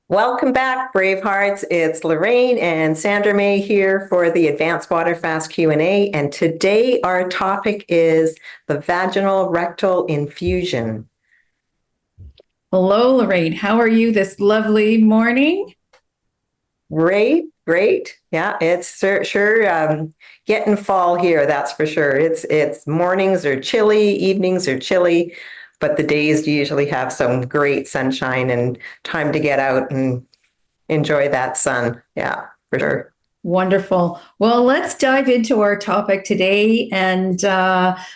Welcome back, Bravehearts. It's Lorraine and Sandra May here for the Advanced Water Fast Q&A. And today our topic is the vaginal rectal infusion. Hello, Lorraine. How are you this lovely morning? Great, great. Yeah, it's sure getting fall here, that's for sure. It's mornings are chilly, evenings are chilly, but the days usually have some great sunshine and time to get out and enjoy that sun. Yeah, for sure. Wonderful. Well, let's dive into our topic today. And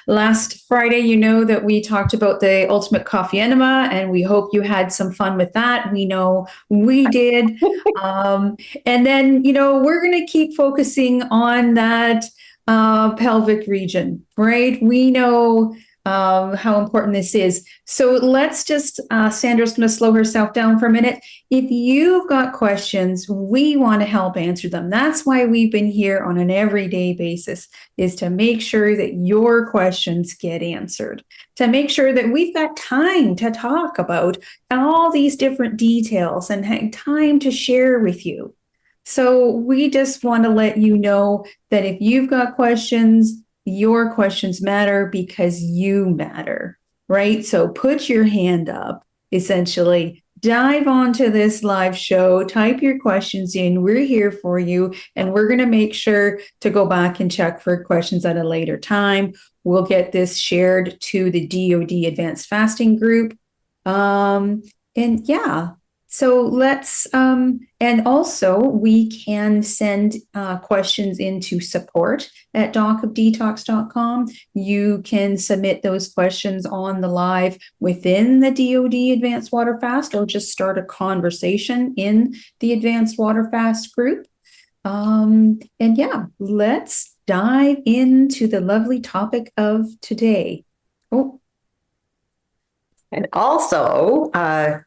last Friday, you know that we talked about the ultimate coffee enema, and we hope you had some fun with that. We know we did. And then, we're going to keep focusing on that pelvic region, right? We know how important this is. So let's just, Sandra's going to slow herself down for a minute. If you've got questions, we want to help answer them. That's why we've been here on an everyday basis, is to make sure that your questions get answered, to make sure that we've got time to talk about all these different details and time to share with you. So we just want to let you know that if you've got questions, your questions matter because you matter, right? So put your hand up, essentially. Dive onto this live show, type your questions in. We're here for you, and we're going to make sure to go back and check for questions at a later time. We'll get this shared to the DoD Advanced Fasting group. And yeah, so let's, and also we can send questions into support@docofdetox.com. You can submit those questions on the live within the DoD Advanced Water Fast, or just start a conversation in the Advanced Water Fast group. And yeah, let's dive into the lovely topic of today. Oh, And also,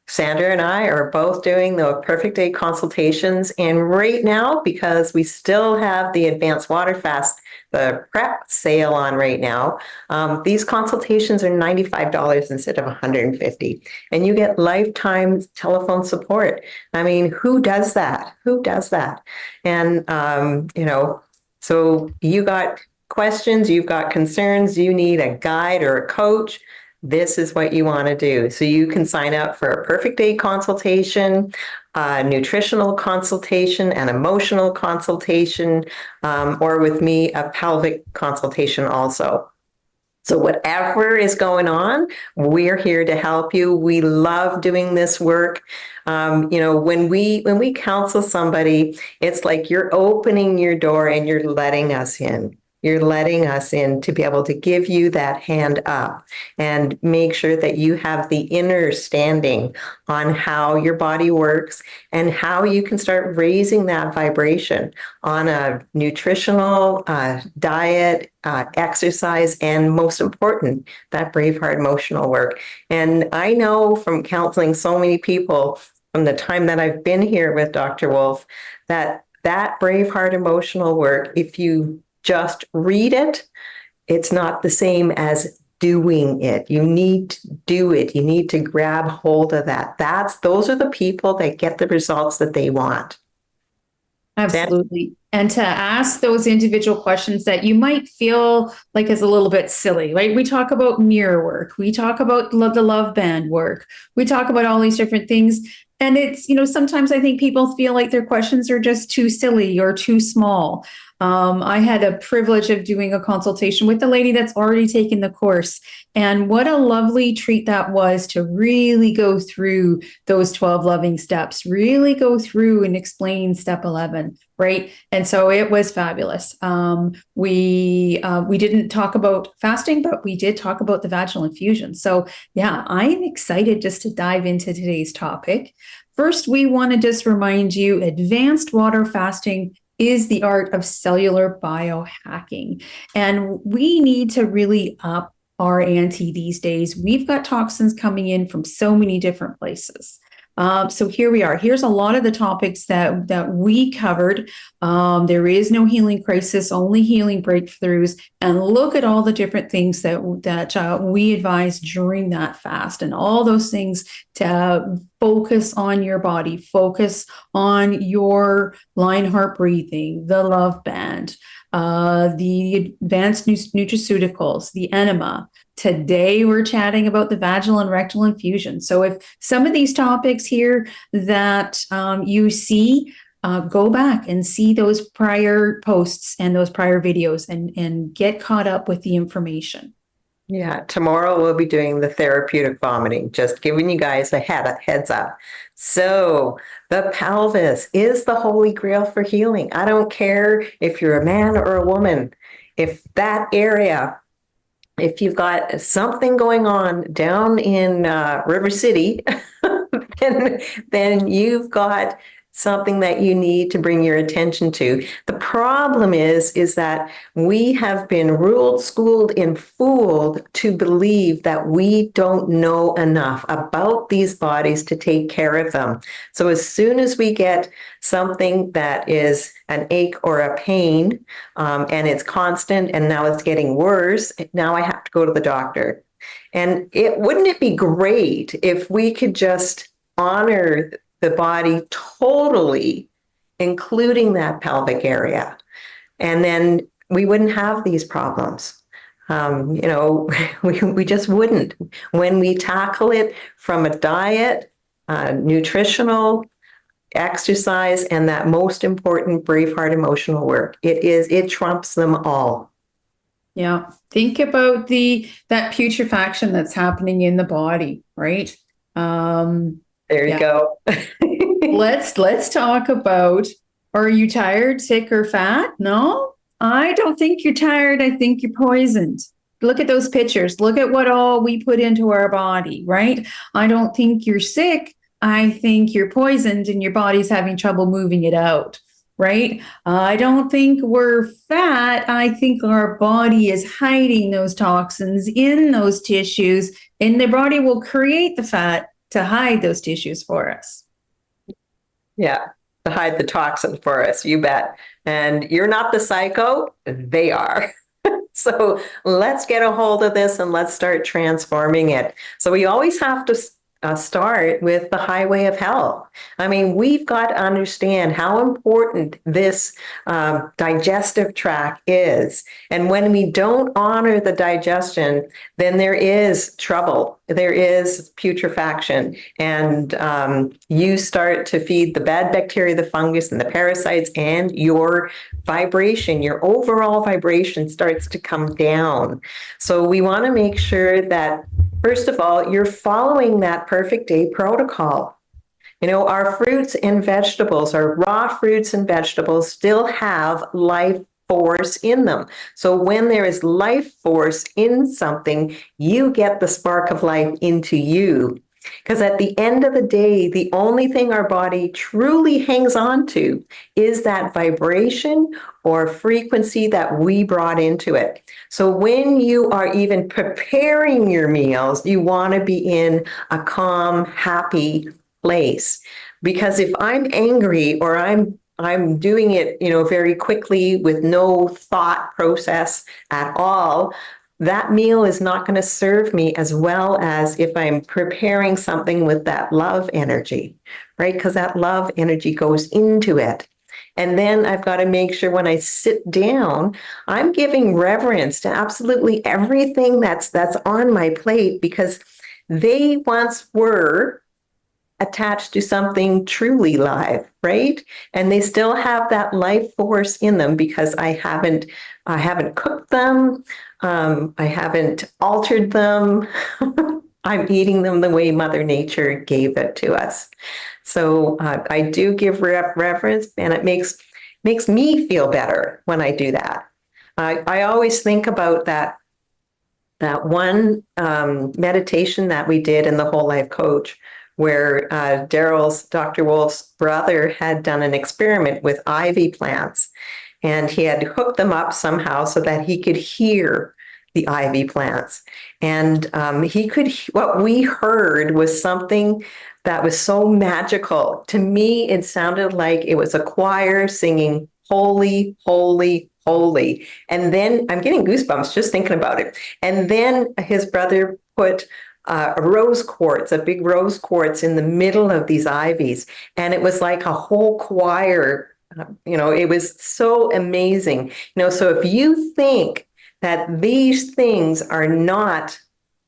Sandra and I are both doing the Perfect Day consultations. And right now, because we still have the Advanced Water Fast, the prep sale on right now, these consultations are $95 instead of $150. And you get lifetime telephone support. I mean, who does that? Who does that? And, so you got questions, you've got concerns, you need a guide or a coach. This is what you want to do. So you can sign up for a Perfect Day consultation, a nutritional consultation, an emotional consultation, or with me, a pelvic consultation also. So whatever is going on, we're here to help you. We love doing this work. When we counsel somebody, it's like you're opening your door and you're letting us in. You're letting us in to be able to give you that hand up and make sure that you have the inner standing on how your body works and how you can start raising that vibration on a nutritional diet, exercise, and most important, that Braveheart emotional work. And I know from counseling so many people from the time that I've been here with Dr. Wolf, that Braveheart emotional work, if you just read it, it's not the same as doing it. You need to do it. You need to grab hold of that. Those are the people that get the results that they want. absolutely. And to ask those individual questions that you might feel like is a little bit silly, right? We talk about mirror work. We talk about the love band work. We talk about all these different things. And it's, sometimes I think people feel like their questions are just too silly or too small. I had a privilege of doing a consultation with a lady that's already taken the course. And what a lovely treat that was to really go through those 12 loving steps, really go through and explain step 11, right? And so it was fabulous. We didn't talk about fasting, but we did talk about the vaginal infusion. So yeah, I'm excited just to dive into today's topic. First, we want to just remind you, advanced water fasting is the art of cellular biohacking. And we need to really up our ante these days. We've got toxins coming in from so many different places. So here we are. Here's a lot of the topics that we covered. There is no healing crisis, only healing breakthroughs. And look at all the different things that we advise during that fast, and all those things to focus on your body, focus on your Lionheart breathing, the Love Band, the advanced nutraceuticals, the enema. Today, we're chatting about the vaginal and rectal infusion. So if some of these topics here that you see, go back and see those prior posts and those prior videos and get caught up with the information. Yeah, tomorrow we'll be doing the therapeutic vomiting, just giving you guys a heads up. So the pelvis is the holy grail for healing. I don't care if you're a man or a woman. If that area, if you've got something going on down in River City, then you've got something that you need to bring your attention to. The problem is that we have been ruled, schooled, and fooled to believe that we don't know enough about these bodies to take care of them. So as soon as we get something that is an ache or a pain, and it's constant, and now it's getting worse, now I have to go to the doctor. And wouldn't it be great if we could just honor the body totally, including that pelvic area, and then we wouldn't have these problems. We just wouldn't. When we tackle it from a diet, nutritional, exercise, and that most important Braveheart emotional work, it trumps them all. Yeah. Think about that putrefaction that's happening in the body, right? There you go. Let's talk about, are you tired, sick, or fat? No, I don't think you're tired. I think you're poisoned. Look at those pictures. Look at what all we put into our body, right? I don't think you're sick. I think you're poisoned and your body's having trouble moving it out, right? I don't think we're fat. I think our body is hiding those toxins in those tissues, and the body will create the fat to hide those tissues for us. Yeah, to hide the toxin for us, you bet. And you're not the psycho, they are. So let's get a hold of this and let's start transforming it. So we always have to start with the highway of health. I mean, we've got to understand how important this digestive tract is. And when we don't honor the digestion, then there is trouble. There is putrefaction. And you start to feed the bad bacteria, the fungus, and the parasites, and your vibration, your overall vibration starts to come down. So we want to make sure that, first of all, you're following that perfect day protocol. You know, our fruits and vegetables, our raw fruits and vegetables still have life force in them. So when there is life force in something, you get the spark of life into you. Because at the end of the day, the only thing our body truly hangs on to is that vibration or frequency that we brought into it. So when you are even preparing your meals, you want to be in a calm, happy place. Because if I'm angry or I'm doing it, very quickly with no thought process at all, that meal is not going to serve me as well as if I'm preparing something with that love energy, right? Because that love energy goes into it. And then I've got to make sure when I sit down, I'm giving reverence to absolutely everything that's on my plate, because they once were attached to something truly live, right? And they still have that life force in them because I haven't cooked them. I haven't altered them. I'm eating them the way Mother Nature gave it to us. So I do give reverence, and it makes me feel better when I do that. I always think about that one meditation that we did in the Whole Life Coach, where Dr. Wolf's brother had done an experiment with ivy plants, and he had hooked them up somehow so that he could hear the ivy plants. And what we heard was something that was so magical. To me, it sounded like it was a choir singing, "Holy, holy, holy." And then I'm getting goosebumps just thinking about it. And then his brother put a big rose quartz in the middle of these ivies. And it was like a whole choir. It was so amazing. So if you think that these things are not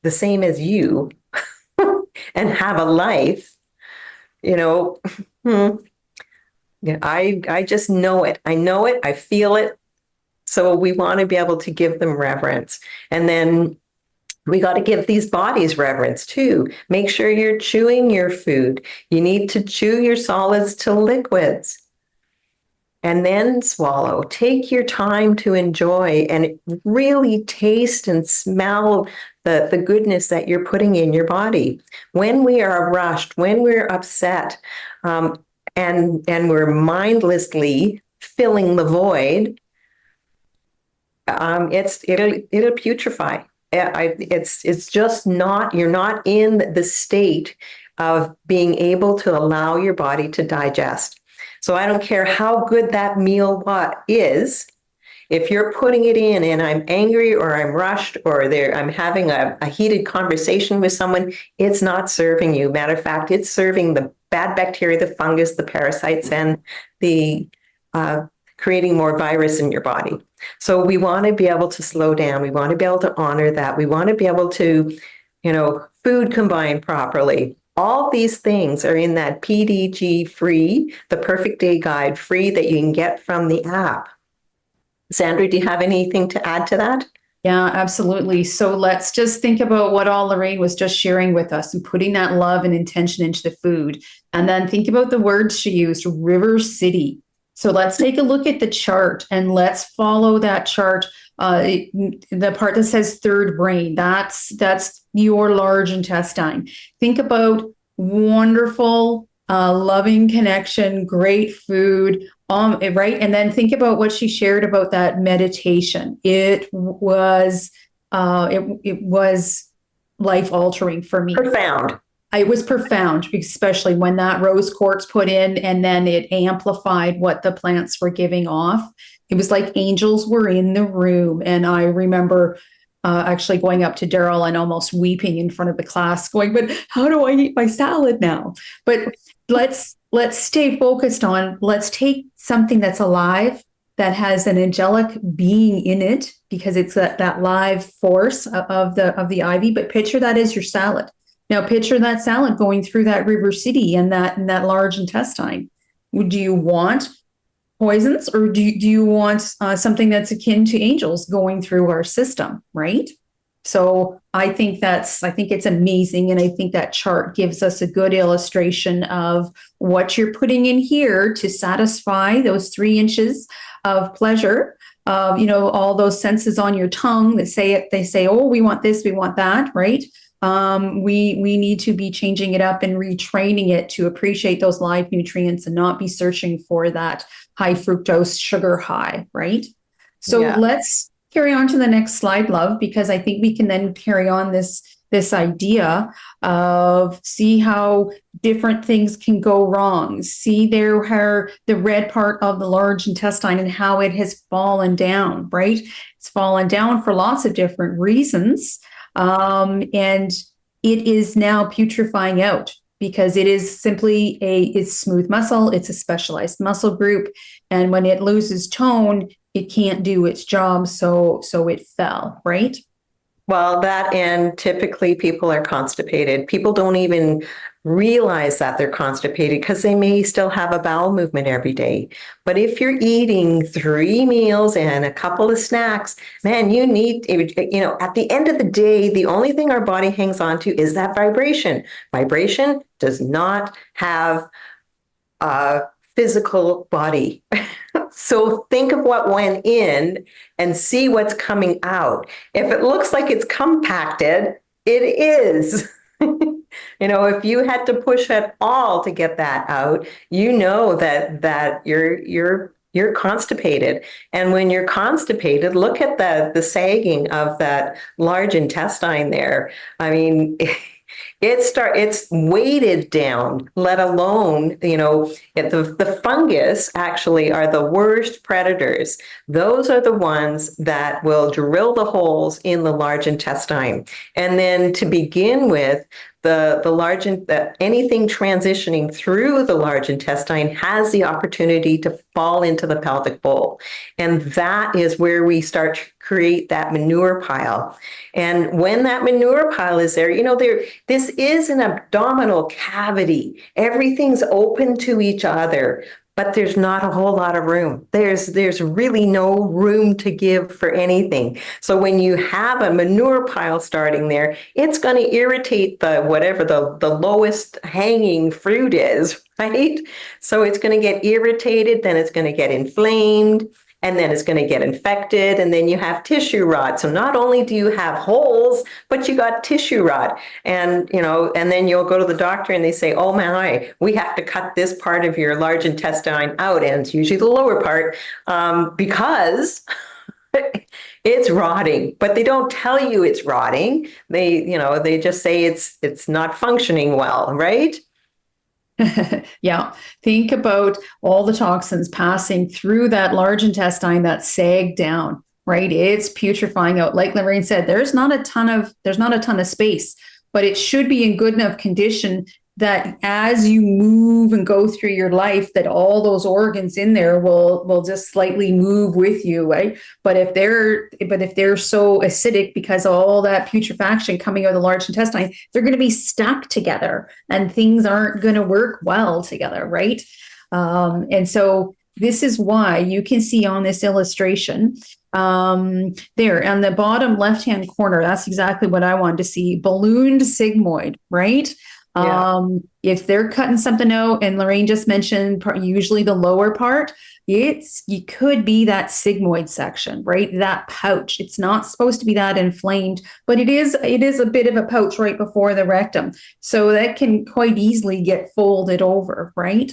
the same as you and have a life, hmm, yeah, I just know it. I know it. I feel it. So we want to be able to give them reverence. And then we got to give these bodies reverence too. Make sure you're chewing your food. You need to chew your solids to liquids and then swallow. Take your time to enjoy and really taste and smell the goodness that you're putting in your body. When we are rushed, when we're upset, and we're mindlessly filling the void, it'll putrefy. It's just not, you're not in the state of being able to allow your body to digest. So I don't care how good that meal is, if you're putting it in and I'm angry or I'm rushed or I'm having a heated conversation with someone, it's not serving you. Matter of fact, it's serving the bad bacteria, the fungus, the parasites, and the creating more virus in your body. So we want to be able to slow down. We want to be able to honor that. We want to be able to, food combined properly. All these things are in that PDG free, the Perfect Day Guide free that you can get from the app. Sandra, do you have anything to add to that? Yeah, absolutely. So let's just think about what all Lorraine was just sharing with us and putting that love and intention into the food. And then think about the words she used, River City. So let's take a look at the chart and let's follow that chart. The part that says third brain, that's your large intestine. Think about wonderful, loving connection, great food, right? And then think about what she shared about that meditation. It was life altering for me. Profound. It was profound, especially when that rose quartz put in and then it amplified what the plants were giving off. It was like angels were in the room. And I remember actually going up to Daryl and almost weeping in front of the class going, but how do I eat my salad now? But let's stay focused on, let's take something that's alive, that has an angelic being in it, because it's that live force of the ivy. But picture that as your salad. Now picture that salad going through that River City and that large intestine. Do you want poisons, or do you want something that's akin to angels going through our system, right? So I think it's amazing. And I think that chart gives us a good illustration of what you're putting in here to satisfy those 3 inches of pleasure. All those senses on your tongue that they say, oh, we want this, we want that, right? We need to be changing it up and retraining it to appreciate those live nutrients and not be searching for that high fructose sugar high, right? So Let's carry on to the next slide, love, because I think we can then carry on this idea of see how different things can go wrong. See the red part of the large intestine and how it has fallen down, right? It's fallen down for lots of different reasons. And it is now putrefying out because it is simply it's smooth muscle. It's a specialized muscle group. And when it loses tone, it can't do its job. So it fell, right? Well, that, and typically people are constipated. People don't even realize that they're constipated because they may still have a bowel movement every day. But if you're eating 3 meals and a couple of snacks, man, you need, at the end of the day, the only thing our body hangs on to is that vibration. Vibration does not have a physical body. So think of what went in and see what's coming out. If it looks like it's compacted, it is. If you had to push at all to get that out, that your you're constipated. And when you're constipated, look at the sagging of that large intestine there. I mean, it's weighted down, let alone, the fungus actually are the worst predators. Those are the ones that will drill the holes in the large intestine. And then to begin with, anything transitioning through the large intestine has the opportunity to fall into the pelvic bowl. And that is where we start to create that manure pile. And when that manure pile is there, this is an abdominal cavity. Everything's open to each other, but there's not a whole lot of room. There's really no room to give for anything. So when you have a manure pile starting there, it's going to irritate whatever the lowest hanging fruit is, right? So it's going to get irritated, then it's going to get inflamed, and then it's going to get infected, and then you have tissue rot. So not only do you have holes, but you got tissue rot. And, and then you'll go to the doctor and they say, oh my, we have to cut this part of your large intestine out. And it's usually the lower part, because it's rotting, but they don't tell you it's rotting. They just say it's not functioning well, right? Yeah. Think about all the toxins passing through that large intestine that sag down, right? It's putrefying out. Like Lorraine said, there's not a ton of space, but it should be in good enough condition that as you move and go through your life, that all those organs in there will just slightly move with you, right? But if they're so acidic because of all that putrefaction coming out of the large intestine, they're going to be stuck together and things aren't going to work well together, right? And so this is why you can see on this illustration there on the bottom left-hand corner, that's exactly what I wanted to see, ballooned sigmoid, right? Yeah. If they're cutting something out, and Lorraine just mentioned usually the lower part, you could be that sigmoid section, right? That pouch. It's not supposed to be that inflamed, but it is a bit of a pouch right before the rectum. So that can quite easily get folded over, right?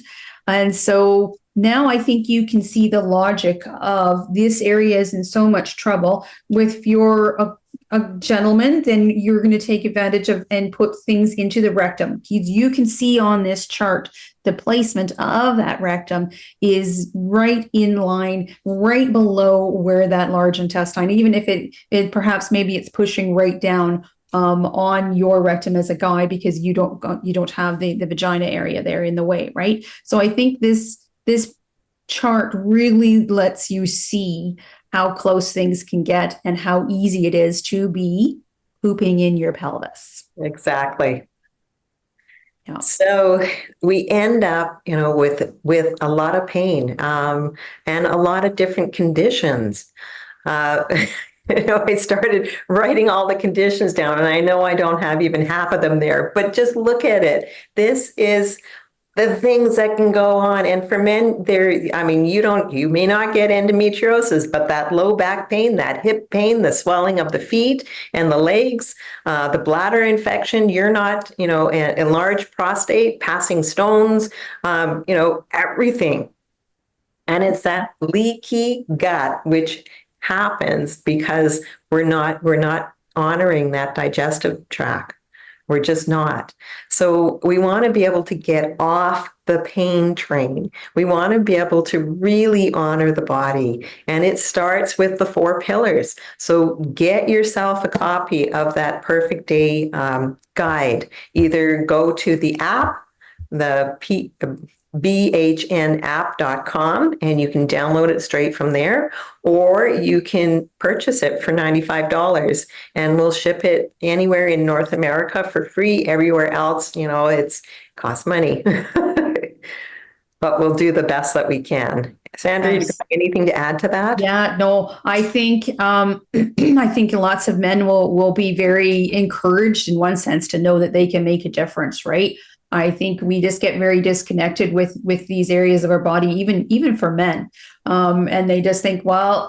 And so now I think you can see the logic of this area is in so much trouble. If you're a gentleman, then you're going to take advantage of and put things into the rectum. You can see on this chart, the placement of that rectum is right in line, right below where that large intestine, even if it perhaps maybe it's pushing right down on your rectum as a guy because you don't have the vagina area there in the way, right? So I think this chart really lets you see how close things can get and how easy it is to be pooping in your pelvis. Exactly. Yeah. So we end up, with a lot of pain and a lot of different conditions. I started writing all the conditions down, and I know I don't have even half of them there, but just look at it. This is the things that can go on. And for men, you may not get endometriosis, but that low back pain, that hip pain, the swelling of the feet and the legs, the bladder infection, you're not, enlarged prostate, passing stones, everything. And it's that leaky gut, which happens because we're not honoring that digestive tract. We're just not. So we want to be able to get off the pain train. We want to be able to really honor the body. And it starts with the 4 pillars. So get yourself a copy of that Perfect Day guide. Either go to the app, the bhnapp.com, and you can download it straight from there, or you can purchase it for $95 and we'll ship it anywhere in North America for free. Everywhere else, it's costs money, but we'll do the best that we can. Sandra, yes. Do you have anything to add to that? Yeah, no, I think I think lots of men will be very encouraged in one sense to know that they can make a difference, right? I think we just get very disconnected with these areas of our body, even for men. And they just think, well,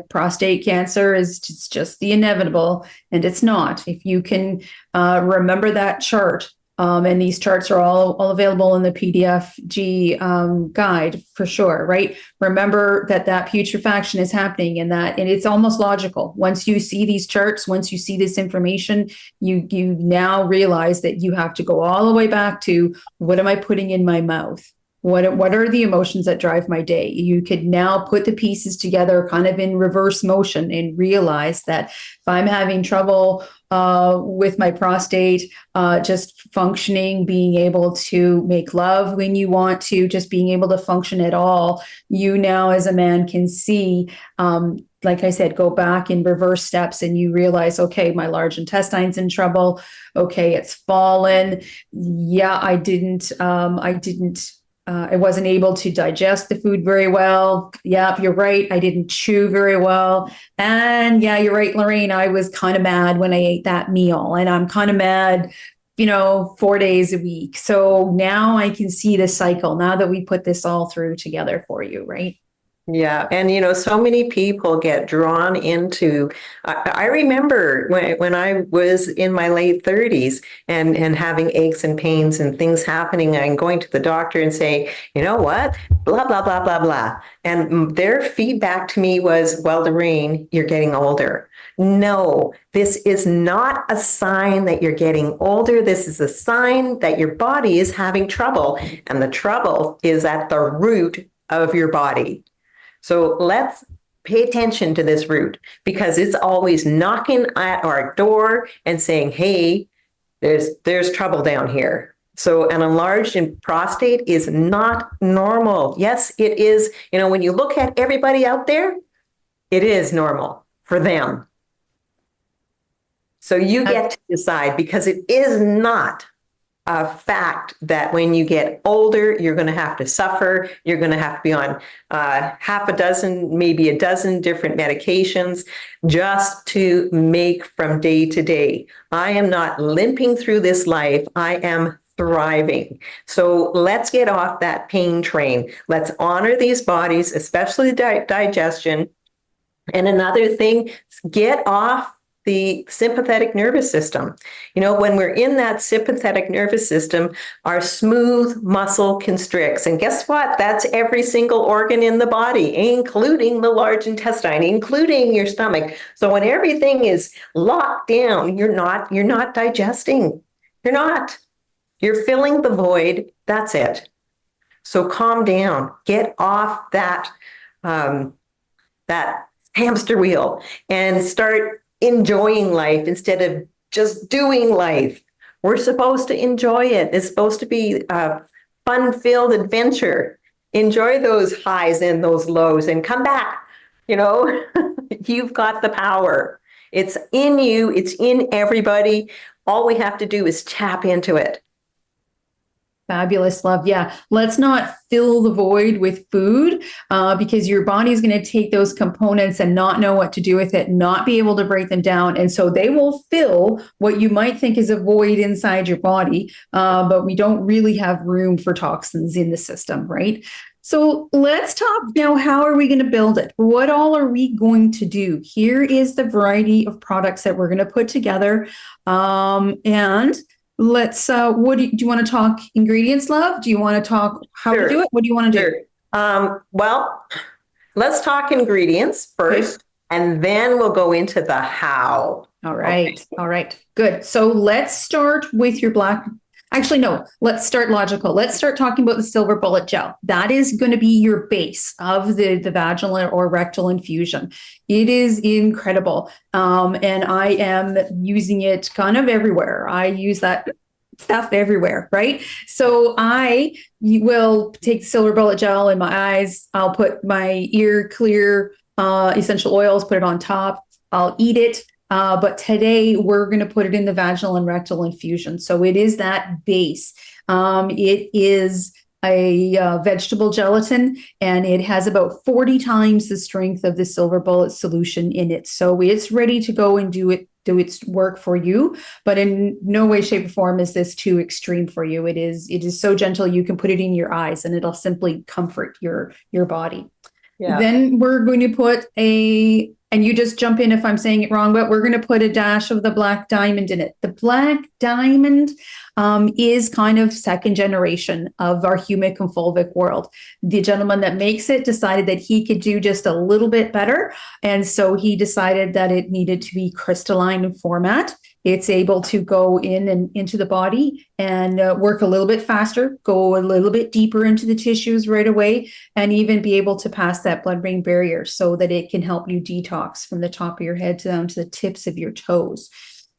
prostate cancer is just the inevitable. And it's not. If you can remember that chart And these charts are all available in the PDFG guide for sure, right? Remember that putrefaction is happening and it's almost logical. Once you see these charts, once you see this information, you now realize that you have to go all the way back to what am I putting in my mouth? What are the emotions that drive my day? You could now put the pieces together kind of in reverse motion and realize that if I'm having trouble with my prostate, just functioning, being able to make love when you want to, just being able to function at all, you now as a man can see, like I said, go back in reverse steps and you realize, okay, my large intestine's in trouble. Okay, it's fallen. Yeah, I wasn't able to digest the food very well. Yep, you're right. I didn't chew very well. And yeah, you're right, Lorraine. I was kind of mad when I ate that meal. And I'm kind of mad, 4 days a week. So now I can see the cycle now that we put this all through together for you, right? Yeah. And, so many people get drawn into, I remember when I was in my late 30s and having aches and pains and things happening and going to the doctor and saying, you know what, blah, blah, blah, blah, blah. And their feedback to me was, well, Lorraine, you're getting older. No, this is not a sign that you're getting older. This is a sign that your body is having trouble. And the trouble is at the root of your body. So let's pay attention to this root because it's always knocking at our door and saying, hey, there's trouble down here. So an enlarged prostate is not normal. Yes, it is. When you look at everybody out there, it is normal for them. So you get to decide because it is not a fact that when you get older, you're going to have to suffer. You're going to have to be on half a dozen, maybe a dozen different medications just to make from day to day. I am not limping through this life. I am thriving. So let's get off that pain train. Let's honor these bodies, especially digestion. And another thing, get off the sympathetic nervous system. When we're in that sympathetic nervous system, our smooth muscle constricts. And guess what? That's every single organ in the body, including the large intestine, including your stomach. So when everything is locked down, you're not digesting. You're not. You're filling the void. That's it. So calm down. Get off that hamster wheel and start enjoying life instead of just doing life. We're supposed to enjoy it. It's supposed to be a fun-filled adventure. Enjoy those highs and those lows and come back. You've got the power. It's in you. It's in everybody. All we have to do is tap into it. Fabulous, love. Yeah. Let's not fill the void with food because your body is going to take those components and not know what to do with it, not be able to break them down. And so they will fill what you might think is a void inside your body, but we don't really have room for toxins in the system, right? So let's talk now, how are we going to build it? What all are we going to do? Here is the variety of products that we're going to put together. And let's, what do you want to talk ingredients, love? Do you want to talk how to do it? What do you want to do? Well, let's talk ingredients first, and then we'll go into the how. All right. Okay. All right. Good. So let's start with your black. Actually, no, let's start logical. Let's start talking about the silver bullet gel. That is going to be your base of the vaginal or rectal infusion. It is incredible. And I am using it kind of everywhere. I use that stuff everywhere, right? So I will take the silver bullet gel in my eyes. I'll put my ear clear essential oils, put it on top. I'll eat it. But today we're going to put it in the vaginal and rectal infusion. So it is that base. It is a vegetable gelatin, and it has about 40 times the strength of the silver bullet solution in it. So it's ready to go and do its work for you. But in no way, shape, or form is this too extreme for you. It is so gentle. You can put it in your eyes, and it'll simply comfort your body. Yeah. Then we're going to put a and you just jump in if I'm saying it wrong, but we're going to put a dash of the Black Diamond in it. The Black Diamond is kind of second generation of our humic and fulvic world. The gentleman that makes it decided that he could do just a little bit better. And so he decided that it needed to be crystalline in format. It's able to go in and into the body and work a little bit faster, go a little bit deeper into the tissues right away, and even be able to pass that blood-brain barrier so that it can help you detox from the top of your head down to the tips of your toes.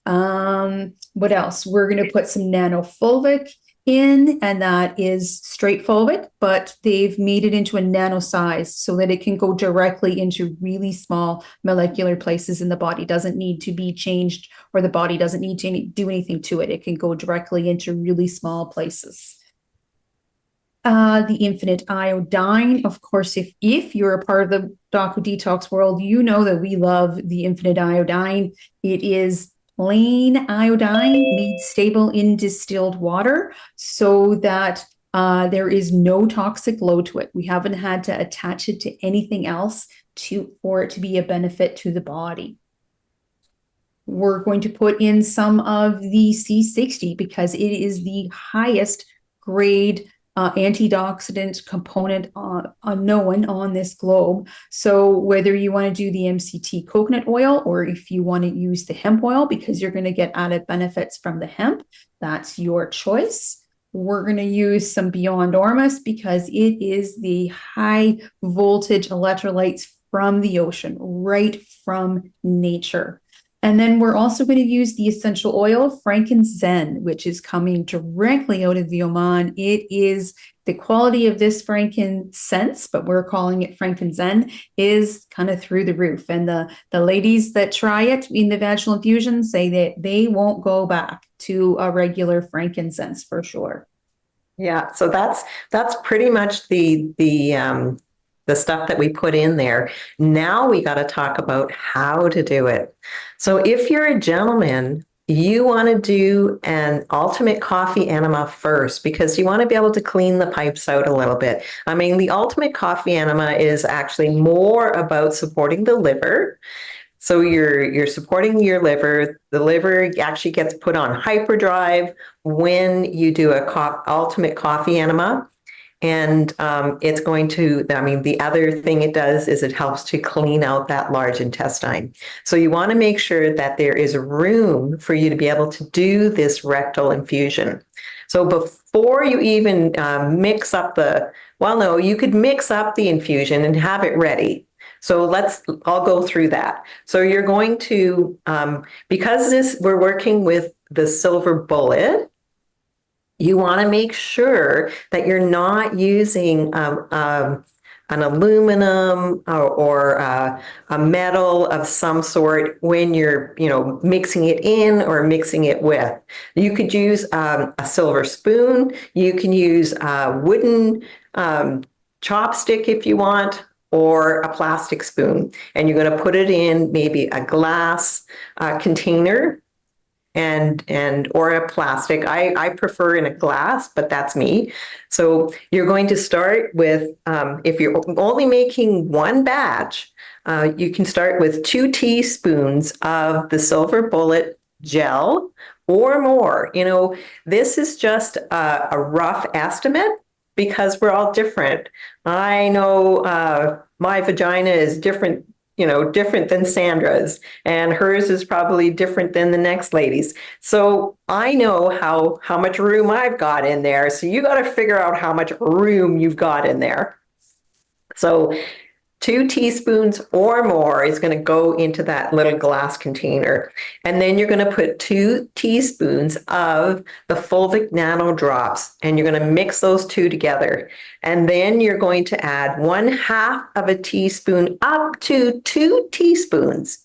What else? We're going to put some nanofulvic in, and that is straight fulvic, but they've made it into a nano size so that it can go directly into really small molecular places in the body. Doesn't need to be changed, or the body doesn't need to do anything to it. It can go directly into really small places. The infinite iodine, of course, if you're a part of the Docu Detox world, you know that we love the infinite iodine. It is plain iodine made stable in distilled water so that there is no toxic load to it. We haven't had to attach it to anything else for it to be a benefit to the body. We're going to put in some of the C60 because it is the highest grade antioxidant component unknown on this globe. So whether you want to do the MCT coconut oil or if you want to use the hemp oil because you're going to get added benefits from the hemp, that's your choice. We're going to use some Beyond Ormus because it is the high voltage electrolytes from the ocean, right from nature. And then we're also going to use the essential oil Frankincense, which is coming directly out of the Oman. It is the quality of this frankincense, but we're calling it Frankincense, is kind of through the roof. And the ladies that try it in the vaginal infusion say that they won't go back to a regular frankincense for sure. Yeah, so that's pretty much the stuff that we put in there. Now we got to talk about how to do it. So if you're a gentleman, you want to do an ultimate coffee enema first because you want to be able to clean the pipes out a little bit. I mean, the ultimate coffee enema is actually more about supporting the liver. So you're supporting your liver. The liver actually gets put on hyperdrive when you do a ultimate coffee enema. And it's going to, the other thing it does is it helps to clean out that large intestine. So you want to make sure that there is room for you to be able to do this rectal infusion. So before you even mix up you could mix up the infusion and have it ready. So I'll go through that. So you're going to, because we're working with the silver bullet, you want to make sure that you're not using an aluminum or a metal of some sort when you're, mixing it in or mixing it with. You could use a silver spoon. You can use a wooden chopstick if you want, or a plastic spoon. And you're going to put it in maybe a glass container or a plastic. I prefer in a glass, but that's me. So you're going to start with, if you're only making one batch, you can start with 2 teaspoons of the silver bullet gel or more. This is just a rough estimate because we're all different. I know my vagina is different than Sandra's, and hers is probably different than the next lady's. So I know how much room I've got in there. So you got to figure out how much room you've got in there. So 2 teaspoons or more is going to go into that little glass container. And then you're going to put 2 teaspoons of the fulvic nano drops, and you're going to mix those two together. And then you're going to add 1/2 of a teaspoon up to 2 teaspoons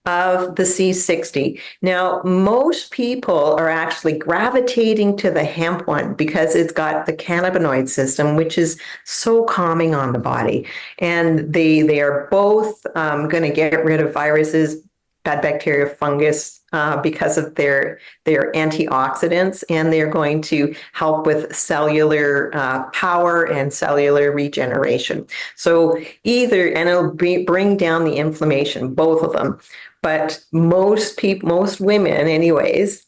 of the C60. Now, most people are actually gravitating to the hemp one because it's got the cannabinoid system, which is so calming on the body. And they are both going to get rid of viruses bad bacteria, fungus, because of their antioxidants, and they're going to help with cellular power and cellular regeneration. So either, and it'll bring down the inflammation, both of them. But most people, most women, anyways,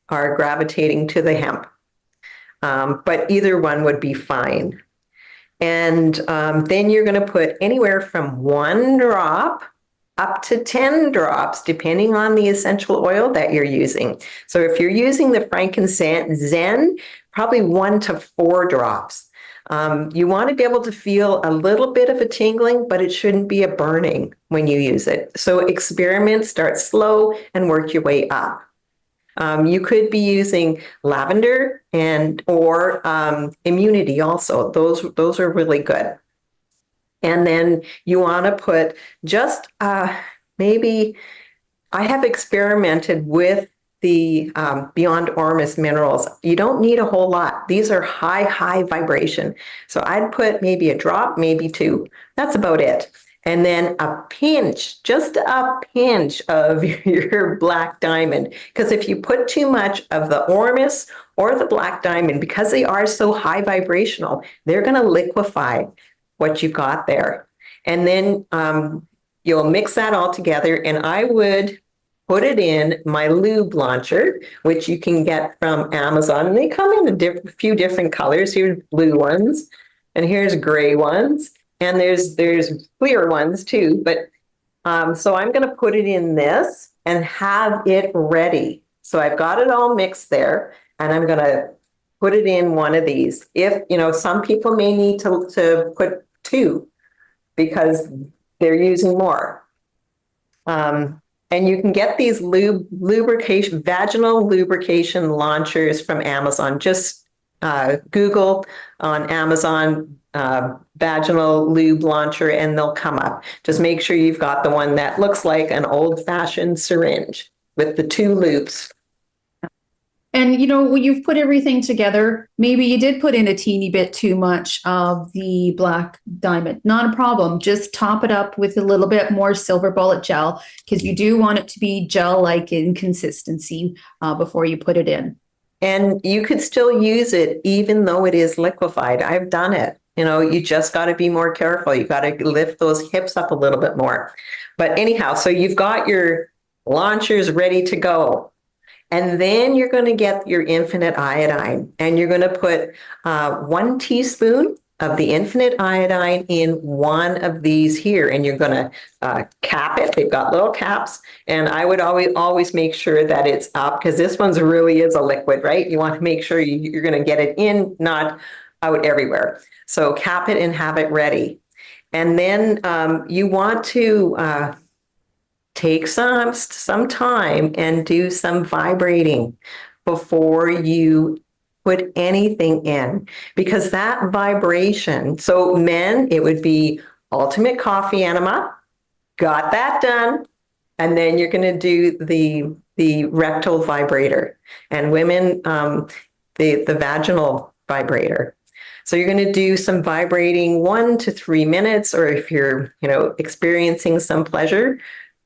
are gravitating to the hemp. But either one would be fine. And then you're going to put anywhere from 1 drop up to 10 drops, depending on the essential oil that you're using. So if you're using the frankincense Zen, probably 1 to 4 drops. You want to be able to feel a little bit of a tingling, but it shouldn't be a burning when you use it. So experiment, start slow and work your way up. You could be using lavender or immunity also. Those are really good. And then you want to put just maybe, I have experimented with the Beyond Ormus minerals. You don't need a whole lot. These are high vibration. So I'd put maybe a drop, maybe 2. That's about it. And then a pinch, just a pinch of your black diamond. Because if you put too much of the Ormus or the black diamond, because they are so high vibrational, they're going to liquefy what you've got there. And then you'll mix that all together, and I would put it in my lube launcher, which you can get from Amazon. And they come in a few different colors. Here's blue ones, and here's gray ones, and there's clear ones too. But so I'm going to put it in this and have it ready. So I've got it all mixed there, and I'm going to put it in one of these. If, some people may need to put 2 because they're using more. And you can get these vaginal lubrication launchers from Amazon. Just Google on Amazon vaginal lube launcher and they'll come up. Just make sure you've got the one that looks like an old-fashioned syringe with the 2 loops. And, when you've put everything together, maybe you did put in a teeny bit too much of the black diamond. Not a problem. Just top it up with a little bit more silver bullet gel, because you do want it to be gel-like in consistency before you put it in. And you could still use it even though it is liquefied. I've done it. You just got to be more careful. You got to lift those hips up a little bit more. But anyhow, so you've got your launchers ready to go. And then you're going to get your infinite iodine, and you're going to put 1 teaspoon of the infinite iodine in one of these here, and you're going to cap it. They've got little caps, and I would always make sure that it's up, because this one's really is a liquid, right? You want to make sure you're going to get it in, not out everywhere. So cap it and have it ready. And then you want to take some time and do some vibrating before you put anything in, because that vibration, so men, it would be Ultimate Coffee Enema, got that done, and then you're going to do the rectal vibrator, and women, the vaginal vibrator. So you're going to do some vibrating 1 to 3 minutes, or if you're, experiencing some pleasure,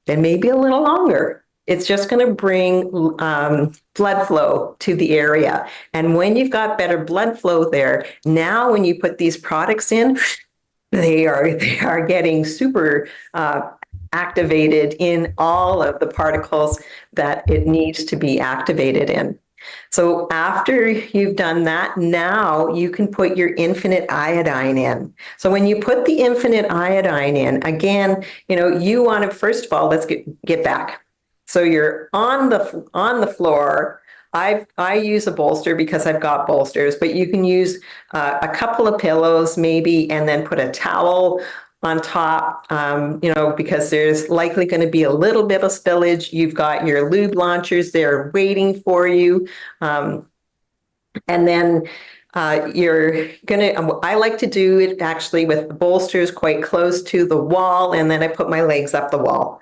then maybe a little longer. It's just going to bring blood flow to the area. And when you've got better blood flow there, now when you put these products in, they are getting super activated in all of the particles that it needs to be activated in. So after you've done that, now you can put your infinite iodine in. So when you put the infinite iodine in, again, you want to, first of all, let's get back. So you're on the floor. I use a bolster because I've got bolsters, but you can use a couple of pillows maybe, and then put a towel on top, because there's likely going to be a little bit of spillage. You've got your lube launchers there waiting for you. And then you're going to, I like to do it actually with the bolsters quite close to the wall, and then I put my legs up the wall.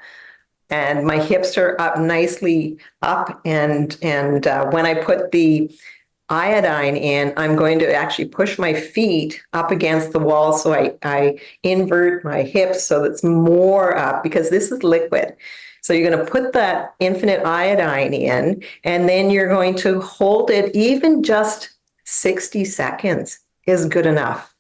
And my hips are up nicely up, and when I put the iodine in, I'm going to actually push my feet up against the wall, so I invert my hips so that's more up, because this is liquid. So you're going to put that infinite iodine in, and then you're going to hold it. Even just 60 seconds is good enough.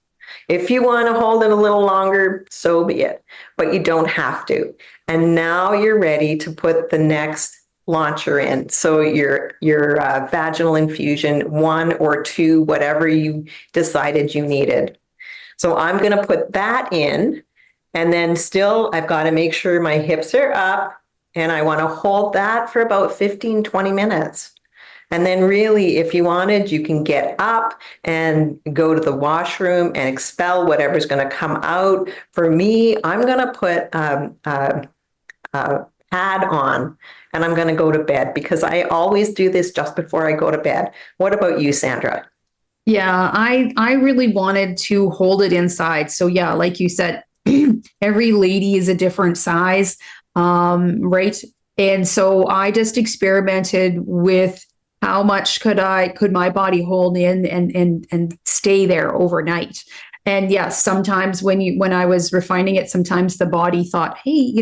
If you want to hold it a little longer, so be it, but you don't have to. And now you're ready to put the next launcher in. So your vaginal infusion, 1 or 2, whatever you decided you needed. So I'm going to put that in, and then still I've got to make sure my hips are up, and I want to hold that for about 15, 20 minutes. And then really, if you wanted, you can get up and go to the washroom and expel whatever's going to come out. For me, I'm going to put a pad on, and I'm going to go to bed, because I always do this just before I go to bed. What about you, Sandra? Yeah, I really wanted to hold it inside. So yeah, like you said, every lady is a different size, right? And so I just experimented with how much could my body hold in and stay there overnight. And yes, sometimes when I was refining it, sometimes the body thought, hey,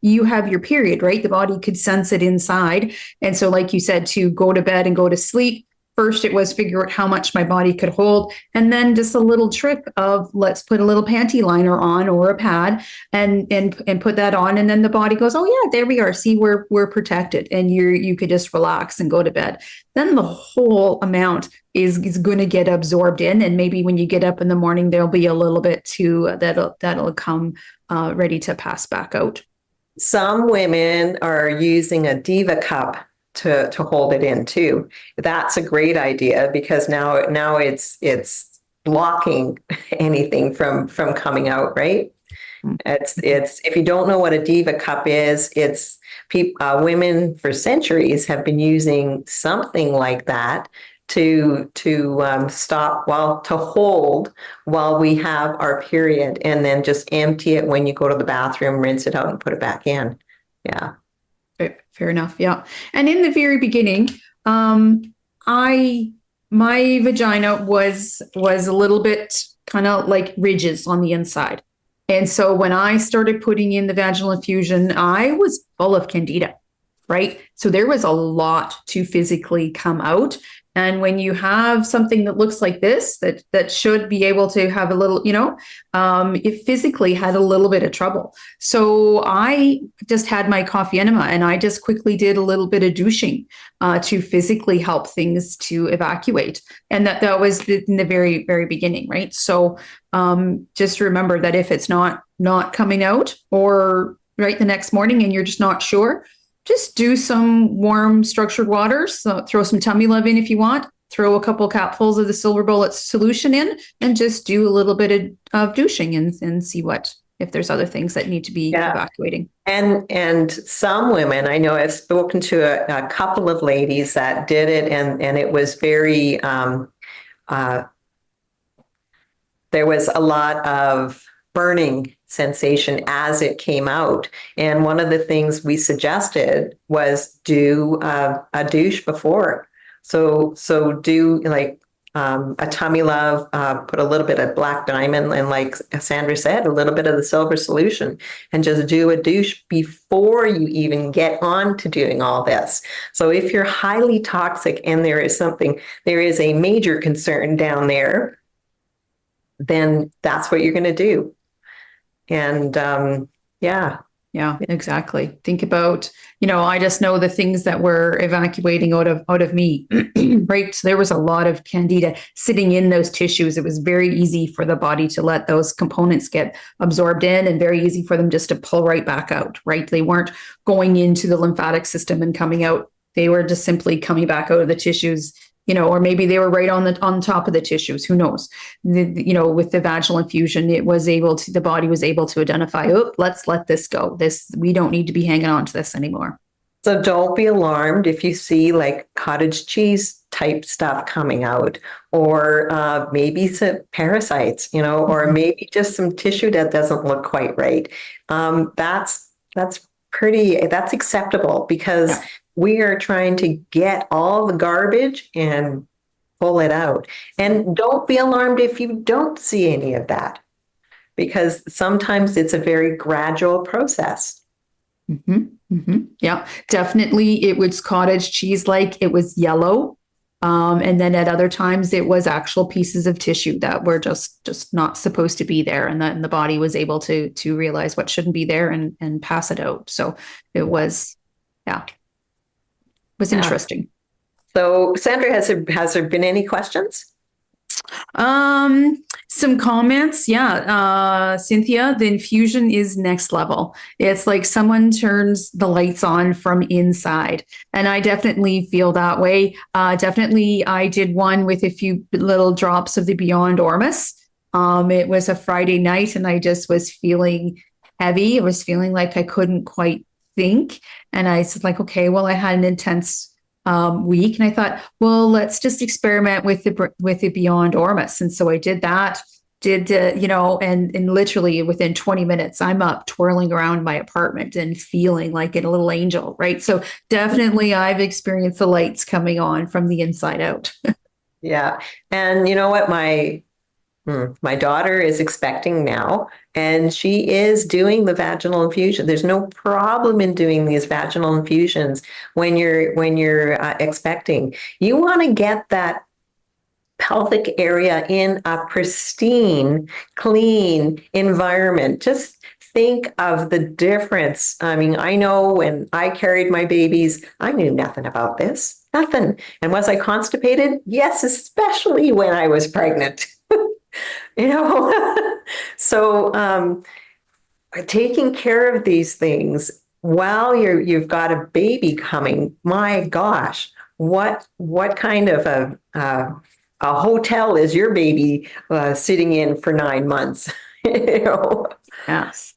you have your period, right? The body could sense it inside. And so, like you said, to go to bed and go to sleep, first it was figure out how much my body could hold, and then just a little trick of let's put a little panty liner on or a pad and put that on, and then the body goes, oh yeah, there we are, see, we're protected, and you could just relax and go to bed. Then the whole amount is going to get absorbed in, and maybe when you get up in the morning there'll be a little bit too that'll come ready to pass back out. Some women are using a Diva cup to hold it in too. That's a great idea, because now it's blocking anything from coming out, right? It's if you don't know what a Diva cup is, it's women for centuries have been using something like that to hold while we have our period, and then just empty it when you go to the bathroom, rinse it out, and put it back in. Yeah. Fair enough. Yeah. And in the very beginning, my vagina was a little bit kind of like ridges on the inside. And so when I started putting in the vaginal infusion, I was full of candida, right? So there was a lot to physically come out. And when you have something that looks like this, that should be able to have a little, it physically had a little bit of trouble. So I just had my coffee enema, and I just quickly did a little bit of douching to physically help things to evacuate. And that was in the very, very beginning, right? So just remember that if it's not coming out, or right the next morning and you're just not sure, just do some warm structured water. So throw some tummy love in if you want. Throw a couple capfuls of the silver bullet solution in, and just do a little bit of douching and see if there's other things that need to be evacuating. And some women, I know I've spoken to a couple of ladies that did it, and it was very, there was a lot of burning sensation as it came out. And one of the things we suggested was do a douche before. So do like a tummy love, put a little bit of black diamond, and like Sandra said, a little bit of the silver solution, and just do a douche before you even get on to doing all this. So if you're highly toxic and there is a major concern down there, then that's what you're going to do. And yeah, exactly. Think about, I just know the things that were evacuating out of me, right? So there was a lot of candida sitting in those tissues. It was very easy for the body to let those components get absorbed in, and very easy for them just to pull right back out, right? They weren't going into the lymphatic system and coming out. They were just simply coming back out of the tissues, or maybe they were right on top of the tissues. Who knows? With the vaginal infusion, the body was able to identify, let's let this go. We don't need to be hanging on to this anymore. So don't be alarmed if you see like cottage cheese type stuff coming out, or maybe some parasites, or maybe just some tissue that doesn't look quite right. That's acceptable, because we are trying to get all the garbage and pull it out. And don't be alarmed if you don't see any of that, because sometimes it's a very gradual process. Yeah, definitely. It was cottage cheese like it was yellow. And then at other times it was actual pieces of tissue that were just not supposed to be there. And then the body was able to realize what shouldn't be there and pass it out. So it was, yeah, it was Yeah. interesting. So, Sandra, has there been any questions? Some comments. Yeah. Cynthia, the infusion is next level. It's like someone turns the lights on from inside. And I definitely feel that way. Definitely, I did one with a few little drops of the Beyond Ormus. It was a Friday night and I just was feeling heavy. I was feeling like I couldn't quite think. And I said, like, okay, well, I had an intense week, and I thought, well, let's just experiment with the Beyond Ormus, and so I did that. And literally within 20 minutes, I'm up twirling around my apartment and feeling like a little angel, right? So definitely, I've experienced the lights coming on from the inside out. Yeah. And you know what? My daughter is expecting now, and she is doing the vaginal infusion. There's no problem in doing these vaginal infusions when you're expecting. You want to get that pelvic area in a pristine, clean environment. Just think of the difference. I mean, I know when I carried my babies, I knew nothing about this, nothing. And was I constipated? Yes, especially when I was pregnant. You know, so taking care of these things while you've got a baby coming, my gosh, what kind of a hotel is your baby sitting in for 9 months? You know? Yes.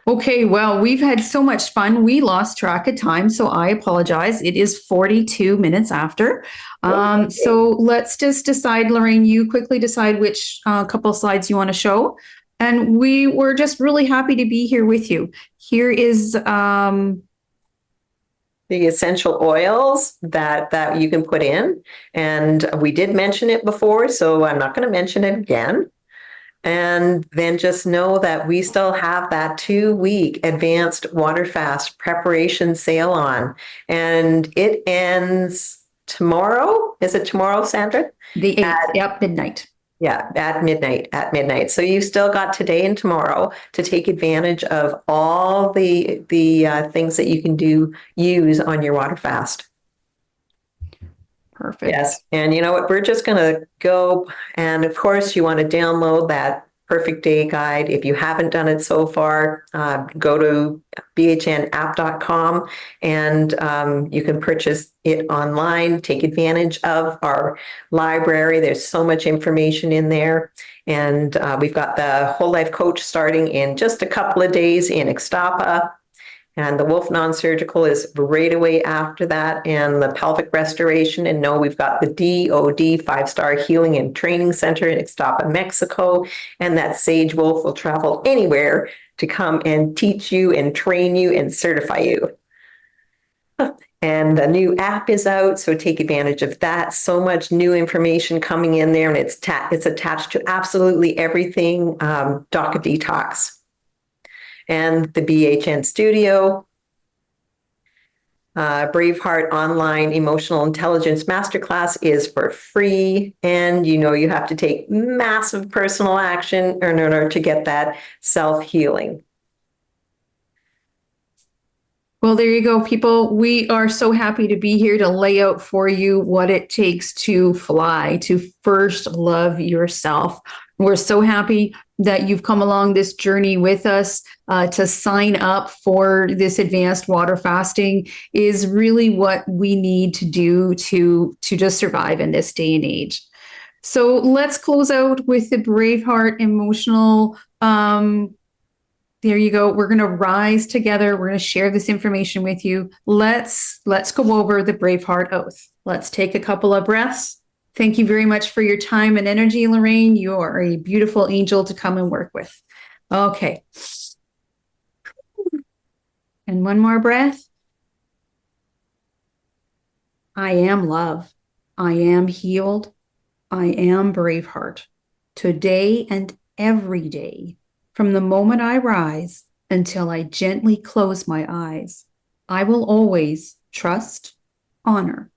Okay, well, we've had so much fun. We lost track of time, so I apologize. It is 42 minutes after. So let's just decide, Lorraine, you quickly decide which couple slides you want to show. And we were just really happy to be here with you. Here is The essential oils that you can put in, and we did mention it before, so I'm not going to mention it again. And then just know that we still have that 2-week advanced water fast preparation sale on. And it ends tomorrow. Is it tomorrow, Sandra? the 8th. Yep, midnight. Yeah, at midnight. So you've still got today and tomorrow to take advantage of all the things that you can use on your water fast. Perfect. Yes. And you know what? We're just going to go. And of course, you want to download that perfect day guide. If you haven't done it so far, go to bhnapp.com and you can purchase it online. Take advantage of our library. There's so much information in there. And we've got the Whole Life Coach starting in just a couple of days in Ixtapa. And the Wolf Non-Surgical is right away after that, and the pelvic restoration. And no, we've got the DOD 5-star Healing and Training Center in Ixtapa, Mexico. And that Sage Wolf will travel anywhere to come and teach you and train you and certify you. And the new app is out, so take advantage of that. So much new information coming in there, and it's attached to absolutely everything DOCA Detox. And the BHN Studio, Braveheart Online Emotional Intelligence Masterclass is for free. And you know you have to take massive personal action in order to get that self-healing. Well, there you go, people. We are so happy to be here to lay out for you what it takes to fly, to first love yourself. We're so happy that you've come along this journey with us. To sign up for this advanced water fasting is really what we need to do to just survive in this day and age. So let's close out with the Braveheart emotional. There you go. We're going to rise together. We're going to share this information with you. Let's go over the Braveheart Oath. Let's take a couple of breaths. Thank you very much for your time and energy, Lorraine. You are a beautiful angel to come and work with. Okay. And one more breath. I am love. I am healed. I am Braveheart. Today and every day, from the moment I rise until I gently close my eyes. I will always trust, honor,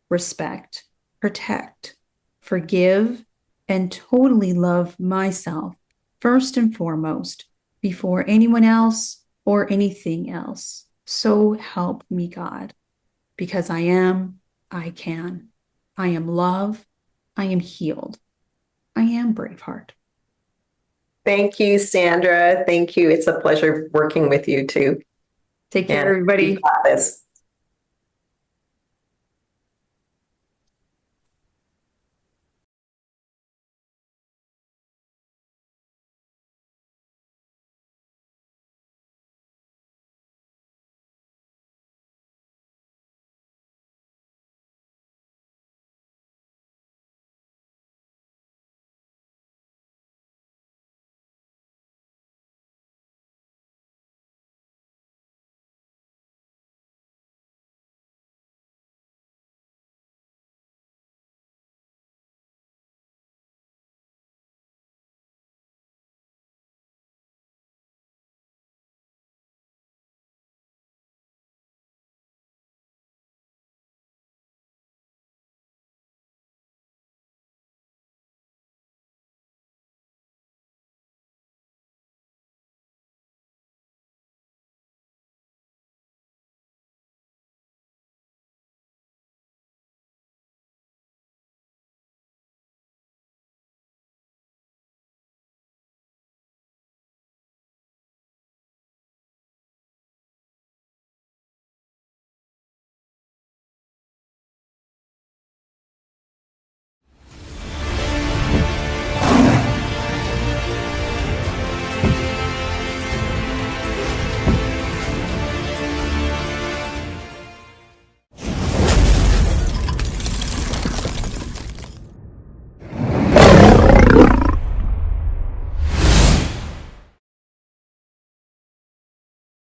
respect, protect, forgive, and totally love myself first and foremost before anyone else or anything else. So help me God, because I can. I am love. I am healed. I am Braveheart. Thank you, Sandra. Thank you. It's a pleasure working with you too. Take care, And everybody. you got this.